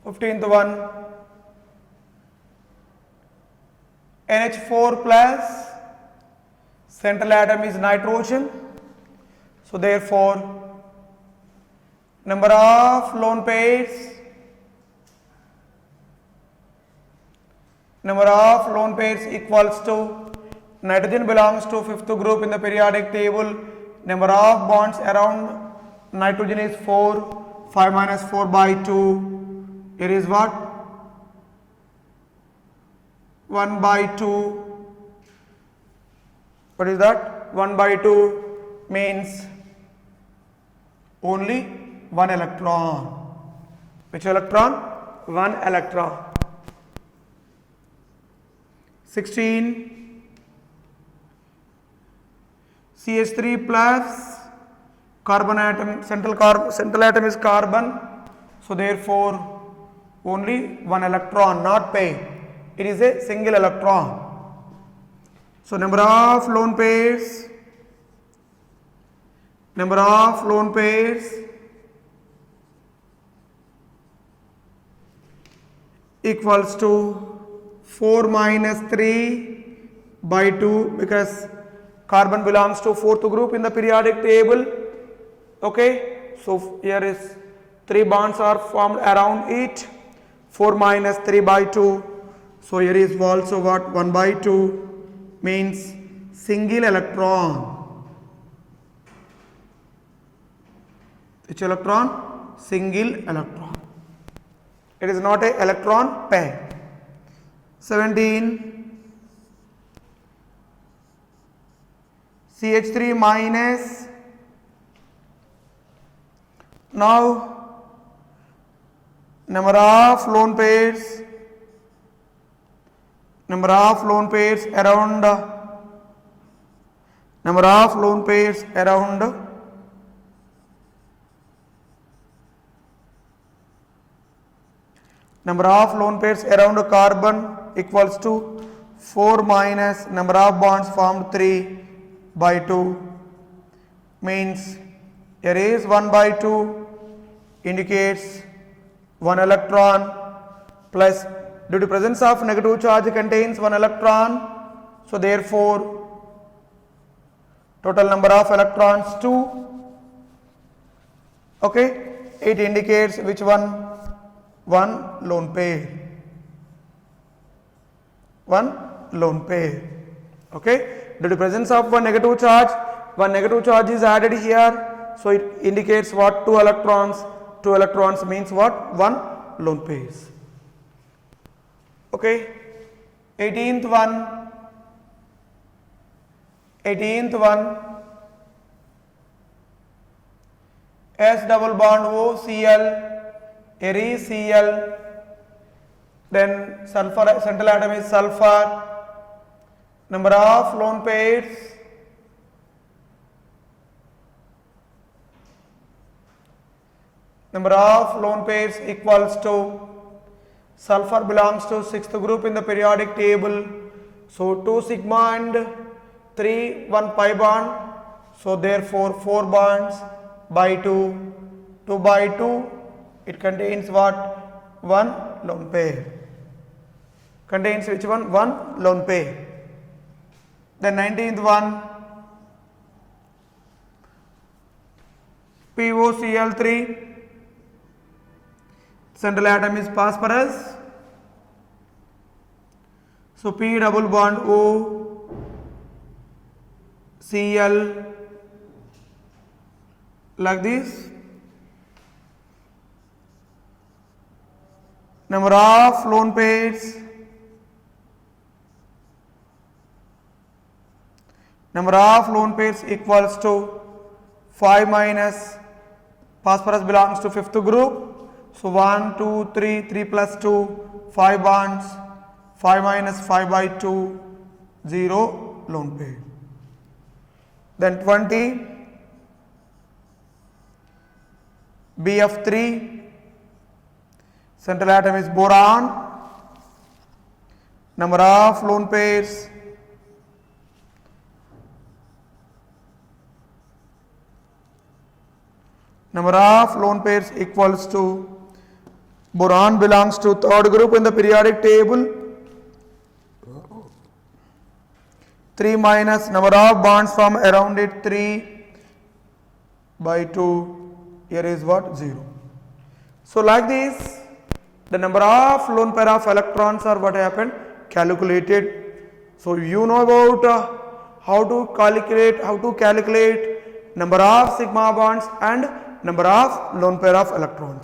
15th one, NH4 plus, central atom is nitrogen. So therefore, number of lone pairs equals to, nitrogen belongs to fifth group in the periodic table. Number of bonds around nitrogen is 4, 5 minus 4 by 2. It is what? 1 by 2. What is that? 1 by 2 means only one electron. Which electron? One electron. 16, CH3 plus, carbon atom, central atom is carbon. So therefore, only one electron, not pair. It is a single electron. So number of lone pairs equals to 4 minus 3 by 2, because carbon belongs to fourth group in the periodic table. Okay, so here is 3 bonds are formed around it. 4 minus 3 by 2. So here is also what? 1 by 2 means single electron. Which electron? Single electron. It is not a electron pair. 17, CH3 minus. Now number of lone pairs around carbon equals to 4 minus number of bonds formed 3 by 2 means here is 1 by 2 indicates one electron, plus due to presence of negative charge contains one electron. So therefore, total number of electrons 2. Okay, it indicates which one? One lone pair. Okay, due to presence of one negative charge is added here, so it indicates what? 2 electrons. 2 electrons means what? One lone pairs. Okay, 18th one, S double bond O Cl, here is Cl, then sulfur, central atom is sulfur. Number of lone pairs equals to, sulfur belongs to sixth group in the periodic table. So 2 sigma and 3 1 pi bond. So therefore 4 bonds by 2. 2 by 2, it contains what? One lone pair. Contains which one? One lone pair. The 19th one, POCl3, central atom is phosphorus. So P double bond O Cl, like this. Number of lone pairs equals to 5 minus, phosphorus belongs to fifth group. So 1, 2, 3, 3 plus 2, 5 bonds, 5 minus 5 by 2, 0 lone pair. Then 20, BF3, central atom is boron. Number of lone pairs equals to Boron belongs to third group in the periodic table. 3 minus number of bonds from around it 3 by 2. Here is what? 0. So like this, the number of lone pair of electrons are what happened? Calculated. So you know about how to calculate number of sigma bonds and number of lone pair of electrons.